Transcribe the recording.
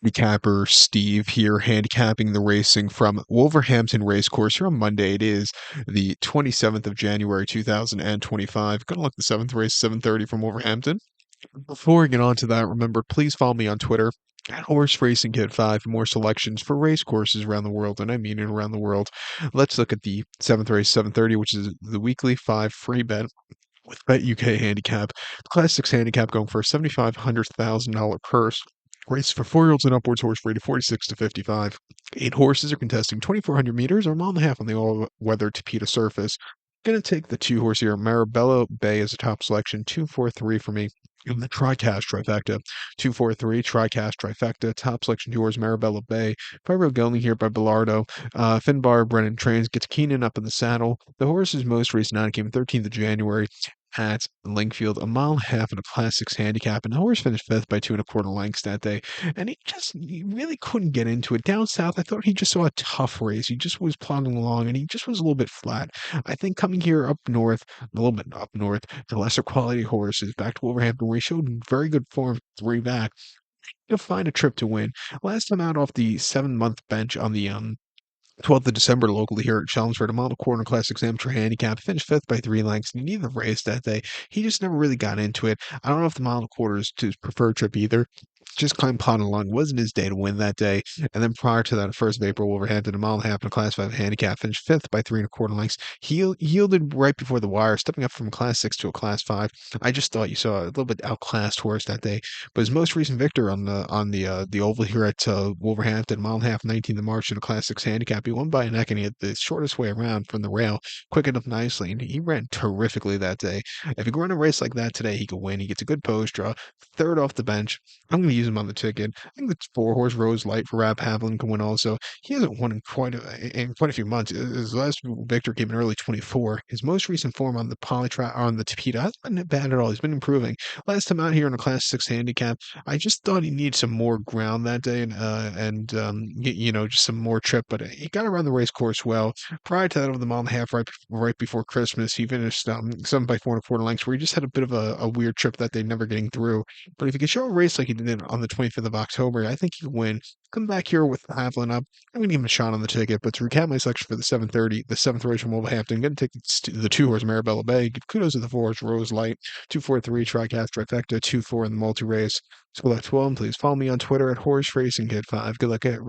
Handicapper Steve here, handicapping the racing from Wolverhampton Racecourse here on Monday. It is the 27th of January, 2025. Gonna look the seventh race, 7:30 from Wolverhampton. Before we get on to that, remember, please follow me on Twitter at Horse Racing Kid 5 for more selections for race courses around the world, and I mean it around the world. Let's look at the seventh race, 7:30, which is the weekly 5 free bet with Bet UK handicap. The Class 6 handicap going for a $7,500 purse. Race for 4-year-olds and upwards, horse rated 46 to 55. 8 horses are contesting 2,400 meters or a mile and a half on the all-weather Tapeta surface. Going to take the 2 horse here, Marabella Bay as a top selection, 243 for me. In the TriCash trifecta, 243 TriCash trifecta, top selection 2 horse Marabella Bay. Fibro Gelney here by Bellardo. Finbar Brennan trains, gets Keenan up in the saddle. The horse's most recent out came 13th of January at Lingfield, a mile and a half in a Class 6 handicap, and the horse finished fifth by 2 1/4 lengths that day. And he really couldn't get into it. Down south, I thought he just saw a tough race. He just was plodding along, and he just was a little bit flat. I think coming here up north, a little bit up north, the lesser quality horses back to Wolverhampton, where he showed very good form 3 back. You'll find a trip to win. Last time out off the 7-month bench on the 12th of December locally here at Chelmsford, a model corner classics amateur handicap, finished fifth by 3 lengths, and he needed the race that day. He just never really got into it. I don't know if the model quarter is his preferred trip either. Just climbed plodding along. Wasn't his day to win that day. And then prior to that, 1st of April, Wolverhampton, a mile and a half in a Class 5 handicap, finished fifth by 3 1/4 lengths. He yielded right before the wire, stepping up from Class 6 to a Class 5. I just thought you saw a little bit outclassed horse that day. But his most recent victor on the oval here at Wolverhampton, mile and a half, 19th of March in a Class 6 handicap. He won by a neck, and he had the shortest way around from the rail, quickened up nicely, and he ran terrifically that day. If he could run a race like that today, he could win. He gets a good post draw, third off the bench. I'm going to use him on the ticket. I think the 4 horse Rose Light for Rab Havlin can win also. He hasn't won in quite a few months. His last victory came in early 24. His most recent form on the polytrack on the Tapeta hasn't been bad at all. He's been improving. Last time out here in a Class 6 handicap, I just thought he needed some more ground that day and just some more trip. But he got around the race course well. Prior to that, over the mile and a half, right before Christmas, he finished 7 by 4 1/4 lengths, where he just had a bit of a weird trip that day, never getting through. But if he could show a race like he did on the 25th of October, I think he could win. Come back here with Havlin up. I'm going to give him a shot on the ticket. But to recap my selection for the 7:30, the 7th race from Wolverhampton, I'm going to take the 2 horse Marabella Bay. Give kudos to the 4 horse Rose Light, 243 TriCast Trifecta, 2-4 in the multi race. So select 12. Please follow me on Twitter at Horse Racing Kid 5. Good luck at